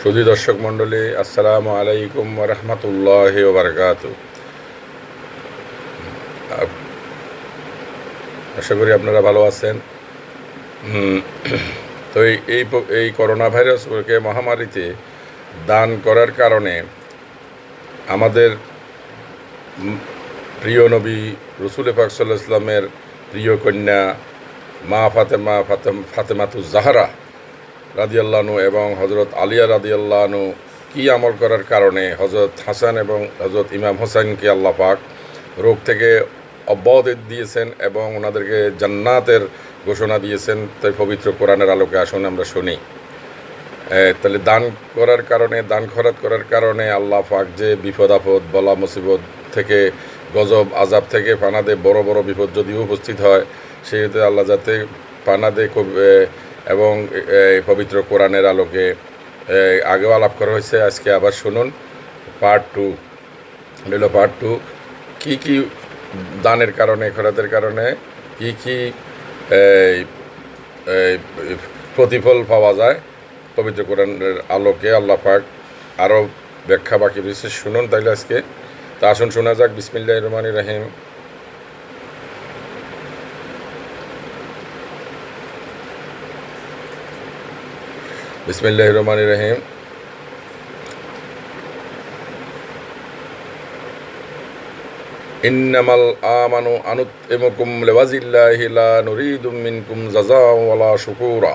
সুধী দর্শক মণ্ডলী, আসসালামু আলাইকুম ওয়া রাহমাতুল্লাহি ওয়া বারাকাতুহু। আশা করি আপনারা ভালো আছেন। তো এই করোনা ভাইরাসকে মহামারীতে দান করার কারণে আমাদের প্রিয় নবী রসুল পাক সাল্লাল্লাহু আলাইহি ওয়াসাল্লামের প্রিয় কন্যা মা ফাতেমাতুজ জাহরা রাদিয়াল্লাহু আনহু এবং হযরত আলিয়া রাদিয়াল্লাহু আনহু কী আমল করার কারণে হযরত হাসান এবং হযরত ইমাম হোসেনকে আল্লাহ পাক রোগ থেকে অব্যাহতি দিয়েছেন এবং ওনাদেরকে জান্নাতের ঘোষণা দিয়েছেন। তাই পবিত্র কোরআনের আলোকে আসুন আমরা শুনি। তাহলে দান করার কারণে, দান খয়রাত করার কারণে আল্লাহ পাক যে বিপদ আপদ, বলা মুসিবত থেকে, গজব আযাব থেকে পানাদে বড় বড় বিপদ যদি উপস্থিত হয়, সেহেতু আল্লাহ যাতে পানাদে এবং পবিত্র কোরআনের আলোকে আগেও আলাপ করা হয়েছে, আজকে আবার শুনুন পার্ট 2। পার্ট 2 কী কী দানের কারণে, খয়রাতের কারণে কী কী প্রতিফল পাওয়া যায় পবিত্র কোরআনের আলোকে আল্লাহ পাক আরও ব্যাখ্যা বাকি রয়েছে, শুনুন। তাইলে আজকে তা আসুন শোনা যাক। বিসমিল্লাহির রহমানির রহিম। বিসমিল্লাহির রহমানির রহিম। ইন্নামাল আমানু আনুতইমুকুম লিওয়াজিল্লাহি লা নুরিদু মিনকুম জাযাআন ওয়ালা শুকুরা।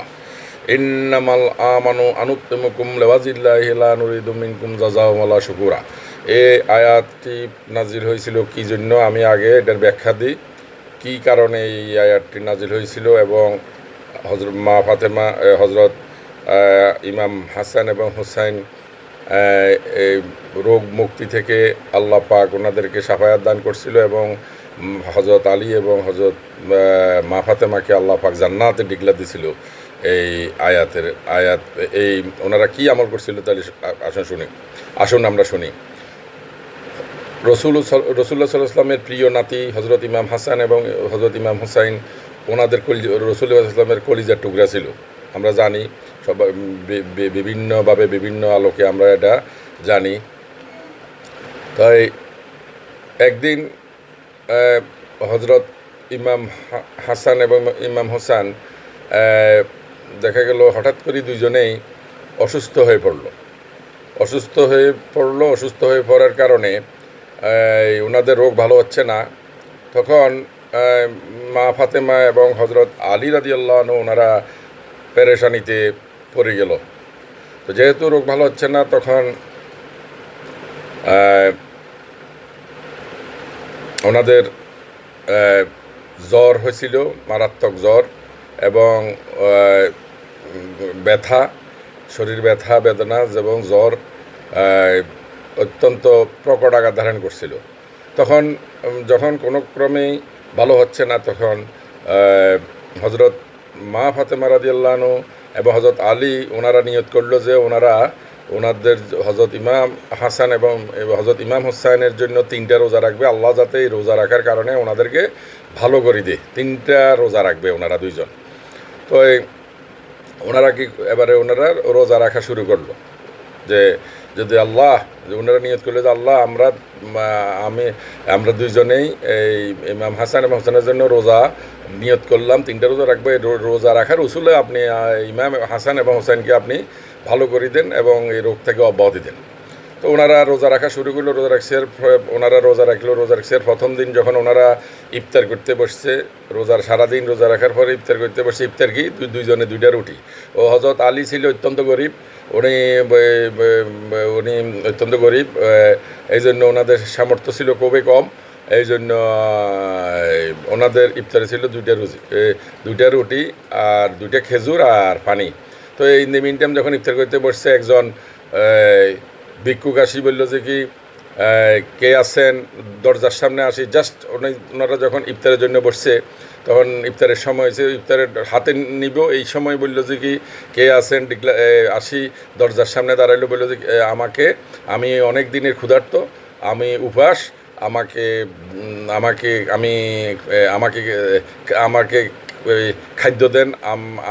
ইন্নামাল আমানু আনুতইমুকুম লিওয়াজিল্লাহি লা নুরিদু মিনকুম জাযাআন ওয়ালা শুকুরা। এই আয়াতটি নাজিল হয়েছিল কী জন্য, আমি আগে এটার ব্যাখ্যা দিই কী কারণে এই আয়াতটি নাজিল হয়েছিল এবং হযরত মা ফাতেমা, হযরত ইমাম হাসান এবং হুসাইন এই রোগ মুক্তি থেকে আল্লাহ পাক ওনাদেরকে শাফায়াত দান করছিল এবং হযরত আলী এবং হযরত মা ফাতেমাকে আল্লাহ পাক জান্নাতে ডিক্লার দিছিল। এই আয়াত এই ওনারা কি আমল করছিল, তাহলে আসুন আমরা শুনি। রাসূলুল্লাহ সাল্লাল্লাহু আলাইহি ওয়াসাল্লামের প্রিয় নাতি হযরত ইমাম হাসান এবং হযরত ইমাম হুসাইন, ওনাদের রাসূলুল্লাহ সাল্লাল্লাহু আলাইহি ওয়াসাল্লামের কলিজার টুকরা ছিল। আমরা জানি সব বিভিন্নভাবে বিভিন্ন আলোকে আমরা এটা জানি। তাই একদিন হযরত ইমাম হাসান এবং ইমাম হোসেন দেখা গেল হঠাৎ করে দুইজনেই অসুস্থ হয়ে পড়ার কারণে ওনাদের রোগ ভালো হচ্ছে না। তখন মা ফাতেমা এবং হযরত আলী রাদিয়াল্লাহু আনহু ওনারা পেরেশানিতে পড়ে গেল। তো যেহেতু রোগ ভালো হচ্ছে না, তখন ওনাদের জ্বর হয়েছিল, মারাত্মক জ্বর এবং ব্যথা, শরীর ব্যথা বেদনা এবং জ্বর অত্যন্ত প্রকট আকার ধারণ করছিল। তখন যখন কোনো ক্রমেই ভালো হচ্ছে না, তখন হযরত মা ফাতেমা রাদিয়াল্লাহু আনহু এবং হযরত আলী ওনারা নিয়ত করলো যে ওনাদের হযরত ইমাম হাসান এবং হযরত ইমাম হুসাইনের জন্য 3টা রোজা রাখবে। আল্লাহ যাতে এই রোজা রাখার কারণে ওনাদেরকে ভালো করে দেয়, 3টা রোজা রাখবে ওনারা দুইজন। তো ওনারা ওনারা রোজা রাখা শুরু করলো যে যদি আল্লাহ, ওনারা নিয়ত করলো যে আল্লাহ আমরা দুইজনেই এই ইমাম হাসান এবং হোসেনের জন্য রোজা নিয়ত করলাম, 3টা রোজা রাখবো। এই রোজা রাখার উসুলে আপনি ইমাম হাসান এবং হোসেনকে আপনি ভালো করে দেন এবং এই রোগ থেকে অব্যাহতি দেন। তো ওনারা রোজা রাখা শুরু করলো। রোজা রাখার প্রথম দিন যখন ওনারা ইফতার করতে বসছে, সারাদিন রোজা রাখার পরে ইফতার করতে বসছে। ইফতার কি, দুইজনে 2টা রুটি। ও হযরত আলী ছিল অত্যন্ত গরিব, উনি অত্যন্ত গরিব, এই জন্য ওনাদের সামর্থ্য ছিল খুবই কম। এই জন্য ওনাদের ইফতারে ছিল 2টা রুটি আর 2টা খেজুর আর পানি। তো এই মিন টাইম যখন ইফতার করতে বসছে, একজন ভিক্ষুক আসি বলল যে কি কে আছেন, দরজার সামনে আসি। জাস্ট ওনারা যখন ইফতারের জন্য বসছে, তখন ইফতারের সময় হয়েছে, ইফতারের হাতে নিব, এই সময় বললো যে কি কে আছেন, আসি দরজার সামনে দাঁড়াইলো, বললো যে আমি অনেক দিনের ক্ষুধার্ত, আমি উপবাস, আমাকে আমাকে আমি আমাকে আমাকে খাদ্য দেন,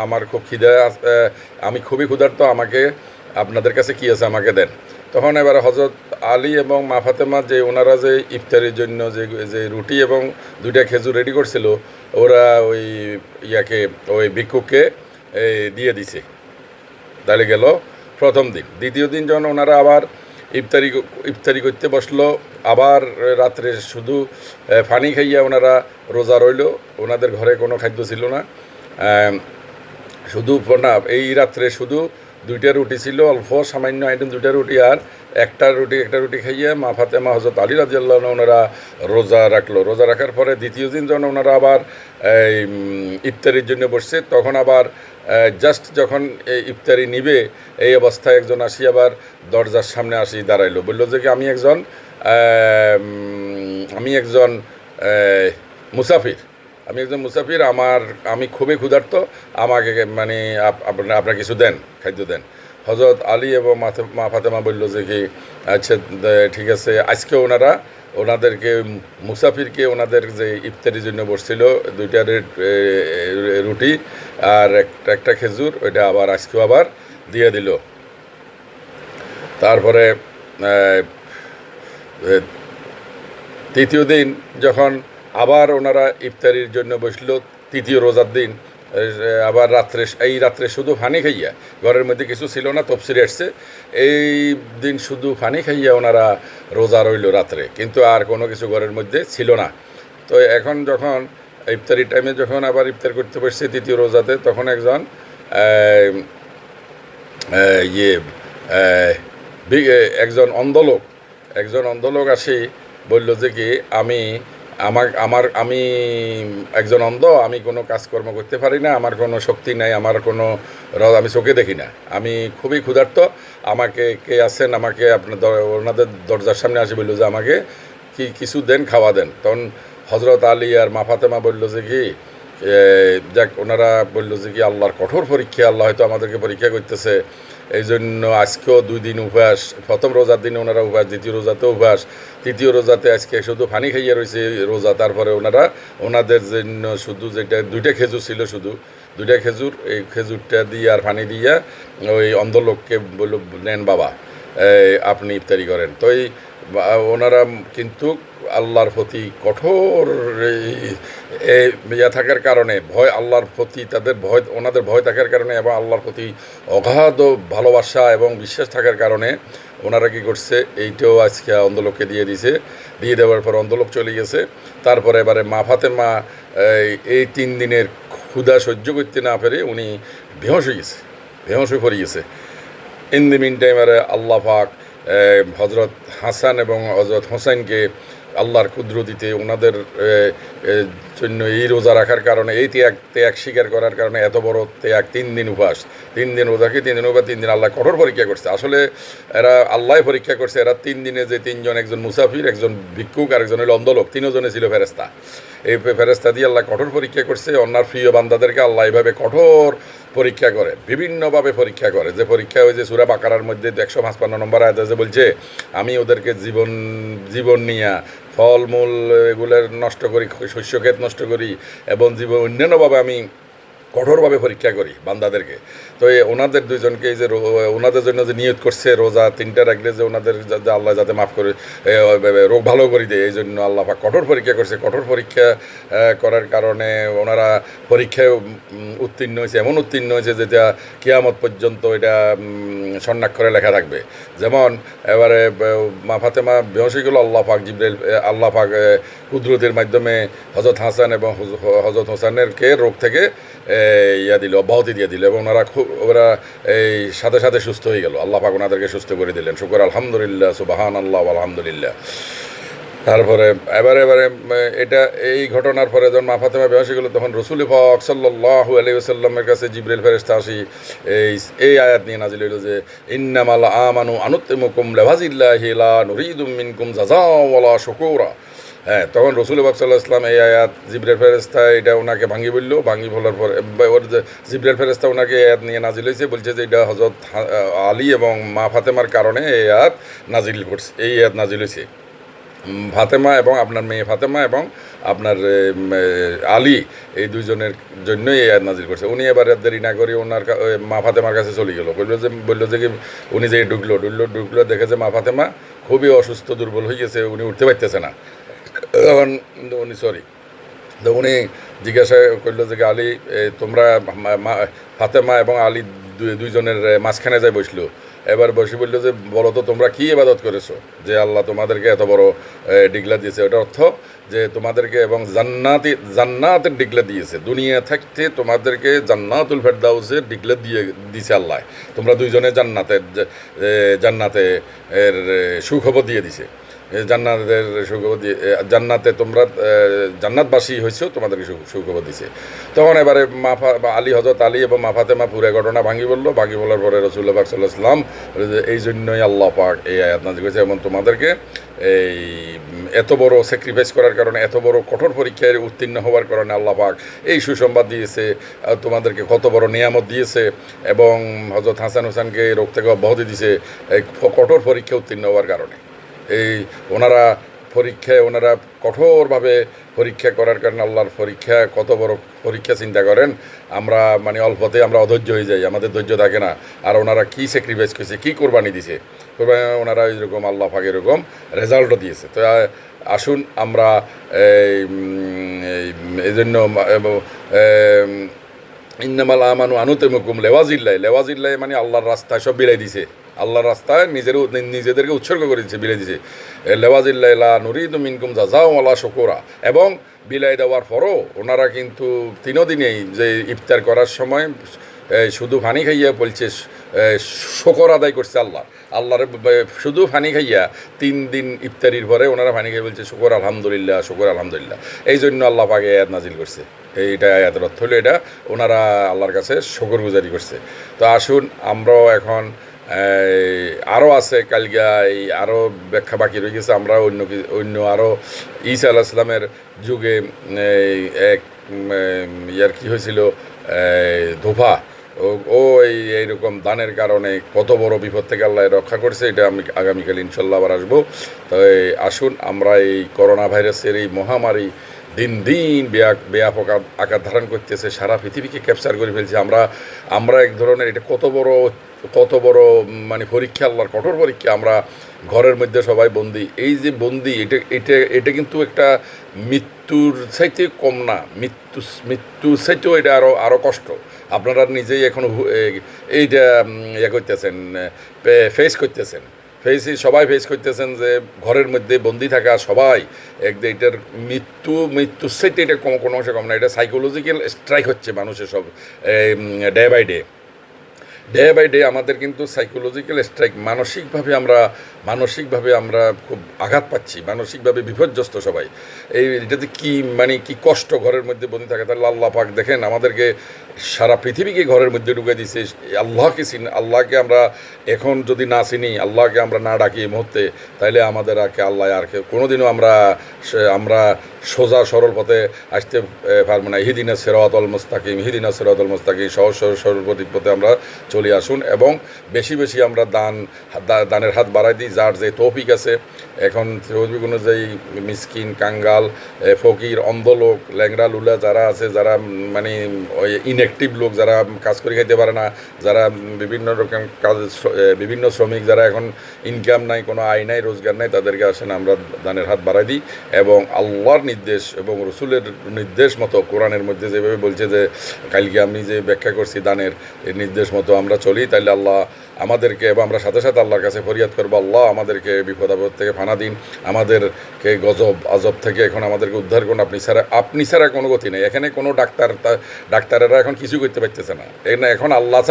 আমার খুব খিদা, আমি খুবই ক্ষুধার্ত, আমাকে আপনাদের কাছে কী আছে আমাকে দেন। তখন এবার হজরত আলী এবং মা ফাতেমা যে ওনারা যে ইফতারির জন্য যে যে রুটি এবং 2টা খেজুর রেডি করছিল, ওরা ওই ইয়াকে ওই ভিক্ষুককে দিয়ে দিছে। তাহলে গেল প্রথম দিন। দ্বিতীয় দিন যখন ওনারা আবার ইফতারি করতে বসলো, আবার রাত্রে শুধু পানি খাইয়া ওনারা রোজা রইল। ওনাদের ঘরে কোনো খাদ্য ছিল না, শুধু না এই রাত্রে শুধু 2টা রুটি ছিল, অল্প সামান্য আইটেম 2টা রুটি, আর একটা রুটি খাইয়ে মা ফাতেমা হযরত আলী রাদিয়াল্লাহু আনহু ওনারা রোজা রাখলো। রোজা রাখার পরে দ্বিতীয় দিন যখন ওনারা আবার ইফতারির জন্য বসছে, তখন আবার জাস্ট যখন ইফতারি নিবে এই অবস্থায় একজন আসি আবার দরজার সামনে আসি দাঁড়াইলো, বললো যে কি আমি একজন মুসাফির, আমি খুবই ক্ষুধার্ত, আমাকে মানে আপনারা কিছু দেন, খাদ্য দেন। হযরত আলী এবং মা ফাতেমা বলল যে কি আচ্ছা ঠিক আছে। আজকে ওনাদেরকে মুসাফিরকে ওনাদের যে ইফতারির জন্য বসছিল 2টা রুটি আর একটা খেজুর, ওইটা আবার আজকেও আবার দিয়ে দিল। তারপরে তৃতীয় দিন যখন আবার ওনারা ইফতারির জন্য বসলো, তৃতীয় রোজার দিন, আবার রাত্রে শুধু পানি খাইয়া, ঘরের মধ্যে কিছু ছিল না, তফসিরে আসছে এই দিন শুধু পানি খাইয়া ওনারা রোজা রইল রাত্রে, কিন্তু আর কোনো কিছু ঘরের মধ্যে ছিল না। তো এখন যখন ইফতারির টাইমে যখন আবার ইফতার করতে বসছে তৃতীয় রোজাতে, তখন একজন অন্ধলোক আসি বলল যে কি আমি একজন অন্ধ, আমি কোনো কাজকর্ম করতে পারি না, আমার কোনো শক্তি নাই, আমি চোখে দেখি না, আমি খুবই ক্ষুধার্ত, আমাকে কে আছেন, আমাকে ওনাদের দরজার সামনে আসি বললো যে আমাকে কিছু দেন, খাওয়া দেন। তখন হযরত আলী আর মা ফাতেমা বললো যে কি যাক, ওনারা বললো যে কি আল্লাহর কঠোর পরীক্ষা, আল্লাহ হয়তো আমাদেরকে পরীক্ষা করতেছে, এই জন্য আজকেও 2 দিন উপবাস। প্রথম রোজার দিনে ওনারা উপবাস, দ্বিতীয় রোজাতেও উপবাস, তৃতীয় রোজাতে আজকে শুধু পানি খাইয়ে রয়েছে রোজা। তারপরে ওনাদের জন্য শুধু যেটা 2টা খেজুর ছিল, শুধু 2টা খেজুর, এই খেজুরটা দিয়ে আর পানি দিয়া ওই অন্ধলোককে বলল নেন বাবা, আপনি ইফতারি করেন। তো ওনারা কিন্তু আল্লাহর প্রতি কঠোর থাকার কারণে, আল্লাহর প্রতি ওনাদের ভয় থাকার কারণে এবং আল্লাহর প্রতি অগাধ ভালোবাসা এবং বিশ্বাস থাকার কারণে ওনারা কী করছে, এইটাও আজকে অন্ধলোককে দিয়ে দেওয়ার পর অন্ধলোক চলে গেছে। তারপরে এবারে মা ফাতেমা এই 3 দিনের ক্ষুধা সহ্য করতে না পেরে উনি বেহুশ হয়ে পড়ে গেছে। ইন দি মিন টাইম আল্লাহ পাক হযরত হাসান এবং হযরত হোসেনকে আল্লাহর কুদরতিতে ওনাদের জন্য এই রোজা রাখার কারণে, এই ত্যাগ স্বীকার করার কারণে এত বড় ত্যাগ, 3 দিন উপবাস, 3 দিন রোজাকে 3 দিন উপবাস, 3 দিন আল্লাহ কঠোর পরীক্ষা করছে। আসলে এরা আল্লাহ পরীক্ষা করছে। এরা 3 দিনে যে 3 জন, একজন মুসাফির, একজন ভিক্ষুক আর একজন হলো অন্ধলোক, 3 জনে ছিল ফেরেশতা। এই ফেরেশতা দিয়ে আল্লাহ কঠোর পরীক্ষা করছে। অন্যার প্রিয় বান্দাদেরকে আল্লাহ এইভাবে কঠোর পরীক্ষা করে, বিভিন্নভাবে পরীক্ষা করে। যে পরীক্ষা ওই যে সূরা বাকারার মধ্যে 155 নম্বর আয়াতে যে বলছে আমি ওদেরকে জীবন নিয়ে ফলমূল এগুলোর নষ্ট করি, শস্যক্ষেত নষ্ট করি এবং অন্যান্যভাবে আমি কঠোরভাবে পরীক্ষা করি বান্দাদেরকে। তো ওনাদের 2 জনকে এই যে ওনাদের জন্য যে নিয়ত করছে রোজা 3টা রাখলে যে ওনাদের যাতে আল্লাহ যাতে মাফ করে, রোগ ভালো করে দেয়, এই জন্য আল্লাহ পাক কঠোর পরীক্ষা করছে। কঠোর পরীক্ষা করার কারণে ওনারা পরীক্ষায় উত্তীর্ণ হয়েছে, এমন উত্তীর্ণ হয়েছে যেটা কিয়ামত পর্যন্ত এটা স্বর্ণাক্ষরে লেখা থাকবে। যেমন এবারে মা ফাতেমা বেহুশিগুলো আল্লাহ পাক কুদরতের মাধ্যমে হযরত হাসান এবং হযরত হোসেনেরকে রোগ থেকে অব্যাহতি দিয়ে দিল এবং ওরা এই সাথে সাথে সুস্থ হয়ে গেল। আল্লাহ পাক ওনাদেরকে সুস্থ করে দিলেন। শুকর আলহামদুলিল্লাহ, সুবহানাল্লাহ, আলহামদুলিল্লাহ। তারপরে এবারে এটা এই ঘটনার পরে যখন মা ফাতেমা বেহুশ হয়ে গেল, তখন রাসূল পাক সাল্লাল্লাহু আলাইহি ওয়াসাল্লামের কাছে জিবরিল ফেরেশতা আসি এই আয়াত নিয়ে নাজিল হইল যে ইন্নামাল আমানু আনুত্তিমুকুম লিওয়াজিল্লাহি লা নুরিদু মিনকুম জাযাআ ওয়ালা শুকুরা। হ্যাঁ, তখন রাসূল পাক সাল্লাল্লাহু আলাইহি ওয়াসাল্লাম এই আয়াত জিবরিল ফেরেশতা এটা ওনাকে ভাঙি বলার পরে জিবরিল ফেরেশতা ওনাকে এই আয়াত নিয়ে নাজিল হয়েছে, বলছে যে এটা হযরত আলী এবং মা ফাতেমার কারণে এই আয়াত নাজিল হয়েছে। ফাতেমা এবং আপনার মেয়ে ফাতেমা এবং আপনার আলী, এই দুইজনের জন্যই এই আয়াত নাজিল করছে। উনি এবার দেরি না করে ওনার মা ফাতেমার কাছে চলে গেল, বললো যে কি উনি যে ঢুকলো দেখে যে মা ফাতেমা খুবই অসুস্থ, দুর্বল হয়ে গেছে, উনি উঠতে পারতেছে না। তখন উনি তো উনি জিজ্ঞাসা করলো যে আলী, তোমরা ফাতেমা এবং আলী দুইজনের মাঝখানে যাই বসলো। এবার বসে বললো যে বলো তো তোমরা কী ইবাদত করেছো যে আল্লাহ তোমাদেরকে এত বড় ডিগলা দিয়েছে। ওটার অর্থ যে তোমাদেরকে এবং জান্নাতের ডিগলা দিয়েছে, দুনিয়া থাকতে তোমাদেরকে জান্নাতুল ফেরদাউসের ডিগলা দিয়েছে আল্লাহ। তোমরা দুইজনে জান্নাতে এর সুখবর দিয়ে দিছে, জান্নাতের সুখবর দিয়ে, জান্নাতে তোমরা জান্নাতবাসী হয়েছেও, তোমাদেরকে সুখবর দিছে। তখন এবারে আলী, হযরত আলী এবং মা ফাতেমা পুরো ঘটনা ভাঙি বলার পরে রাসূলুল্লাহ পাক সাল্লাল্লাহু আলাইহি ওয়াসাল্লাম এই জন্যই আল্লাহ পাক এই আয়াত নাযিল করেছে এবং তোমাদেরকে এই এত বড় স্যাক্রিফাইস করার কারণে, এত বড় কঠোর পরীক্ষায় উত্তীর্ণ হওয়ার কারণে আল্লাহ পাক এই সুসংবাদ দিয়েছে, তোমাদেরকে কত বড় নিয়ামত দিয়েছে এবং হযরত হাসান হোসেনকে রোগ থেকে অব্যাহতি দিয়েছে এই কঠোর পরীক্ষা উত্তীর্ণ হওয়ার কারণে। এই ওনারা কঠোরভাবে পরীক্ষা করার কারণে আল্লাহর পরীক্ষা, কত বড় পরীক্ষা চিন্তা করেন। আমরা মানে অল্পতে আমরা অধৈর্য হয়ে যাই, আমাদের ধৈর্য থাকে না। আর ওনারা কী স্যাক্রিফাইস করছে, কী কোরবানি দিছে, ওনারা এরকম আল্লাহ পাক এরকম রেজাল্টও দিয়েছে। তো আসুন আমরা এই জন্য ইন্নামাল আমানু আনুতেমুকুম লেওয়াজিল্লাহ মানে আল্লাহর রাস্তায় সব বিলাই দিছে, আল্লাহর রাস্তায় নিজেদেরকে উৎসর্গ করে দিচ্ছে, বিলাই দিছে। লেওয়াজিল্লাহ লা নুরিদু মিনকুম জাযাও ওয়ালা শুকুরা, এবং বিলাই দেওয়ার পরও ওনারা কিন্তু 3 দিনেই যে ইফতার করার সময় শুধু পানি খাইয়া বলছে শুকর আদায় করছে আল্লাহর শুধু পানি খাইয়া 3 দিন ইফতারির পরে ওনারা পানি খাই বলছে শুকর আলহামদুলিল্লাহ। এই জন্য আল্লাহ পাক আয়াত নাজিল করছে। এইটা আয়াতের অর্থ হলো এটা ওনারা আল্লাহর কাছে শুকরগুজারি করছে। তো আসুন আমরাও এখন আরও আছে কালগা আরও ব্যাখ্যা বাকি রয়ে গেছে। আমরা অন্য আরও ঈসা আলাইহিস সালামের যুগে এক ইয়ার কী হয়েছিল, ধোফা এইরকম দানের কারণে কত বড় বিপদ থেকে আল্লাহ রক্ষা করছে, এটা আমি আগামীকাল ইনশাল্লাহ আবার আসবো। তাই আসুন আমরা এই করোনা ভাইরাসের এই মহামারী দিন ব্যাপক আকার ধারণ করতেছে, সারা পৃথিবীকে ক্যাপচার করে ফেলছে। আমরা এক ধরনের এটা কত বড় মানে পরীক্ষা, আল্লাহর কঠোর পরীক্ষা। আমরা ঘরের মধ্যে সবাই বন্দি, এই যে বন্দি এটা কিন্তু একটা মৃত্যুর চাইতে কম না, মৃত্যুর চাইতেও এটা আরও কষ্ট। আপনারা নিজেই এখন এইটা করতেছেন, সবাই ফেস করতেছেন যে ঘরের মধ্যে বন্দি থাকা সবাই এটার মৃত্যুর চাইতে এটা কোনো অংশে কম না। এটা সাইকোলজিক্যাল স্ট্রাইক হচ্ছে মানুষের সব ডে বাই ডে আমাদের কিন্তু সাইকোলজিক্যাল স্ট্রাইক, মানসিকভাবে আমরা খুব আঘাত পাচ্ছি, মানসিকভাবে বিপর্যস্ত সবাই। এটাতে কি কষ্ট ঘরের মধ্যে বন্দি থাকে। তাহলে আল্লাহ পাক দেখেন আমাদেরকে সারা পৃথিবীকে ঘরের মধ্যে ঢুকে দিয়েছে। আল্লাহকে আমরা এখন যদি না চিনি, আল্লাহকে আমরা না ডাকি এই মুহূর্তে, তাইলে আমাদের আল্লাহ আর কোনোদিনও আমরা সোজা সরল পথে আসতে পারবো না। ইহদিনা সিরাতাল মুস্তাকিম সহজ সরল পথে আমরা চলে আসুন এবং বেশি আমরা দানের হাত বাড়াই দিই। যার যে তৌফিক আছে, এখন তৌফিক অনুযায়ী মিসকিন, কাঙ্গাল, ফকির, অন্ধ লোক, ল্যাংড়া লুলা যারা আছে, যারা মানে ওই ইনঅ্যাক্টিভ লোক, যারা কাজ করে খাইতে পারে না, যারা বিভিন্ন রকম বিভিন্ন শ্রমিক, যারা এখন ইনকাম নাই, কোনো আয় নাই, রোজগার নাই, তাদেরকে আসেন আমরা দানের হাত বাড়াই দিই এবং আল্লাহর নির্দেশ এবং রসুলের নির্দেশ মতো, কোরআনের মধ্যে যেভাবে বলছে যে কালকে আমি যে ব্যাখ্যা করছি দানের এই নির্দেশ মতো আমরা চলি, তাইলে আল্লাহ আমাদেরকে, এবং আমরা সাথে আল্লাহর কাছে ফরিয়াদ করবো, আল্লাহ আমাদেরকে বিপদ আপদ থেকে ফানা দিন, আমাদেরকে গজব আজব থেকে এখন আমাদেরকে উদ্ধার করুন। আপনি ছাড়া কোনো গতি নেই। এখানে কোনো ডাক্তারেরা এখন কিছু করতে পারতেছে না। এখন আল্লাহ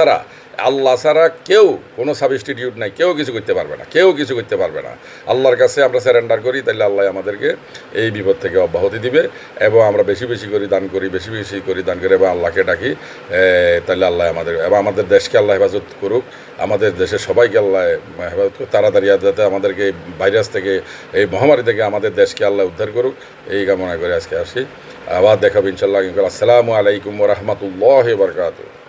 ছাড়া কেউ, কোনো সাবস্টিটিউট নাই, কেউ কিছু করতে পারবে না। আল্লাহর কাছে আমরা সারেন্ডার করি, তাহলে আল্লাহ আমাদেরকে এই বিপদ থেকে অব্যাহতি দিবে এবং আমরা বেশি করে দান করি এবং আল্লাহকে ডাকি, তাহলে আল্লাহ আমাদের দেশকে আল্লাহ হেফাজত করুক, আমাদের দেশের সবাইকে আল্লাহ হেফাজত করুক, তাড়াতাড়ি যাতে আমাদেরকে ভাইরাস থেকে, এই মহামারী থেকে আমাদের দেশকে আল্লাহ উদ্ধার করুক, এই কামনা করে আজকে আসি। আবার দেখাবো ইনশাল্লাহ। আসসালামু আলাইকুম ওয়া রাহমাতুল্লাহি ওয়া বারাকাতুহু।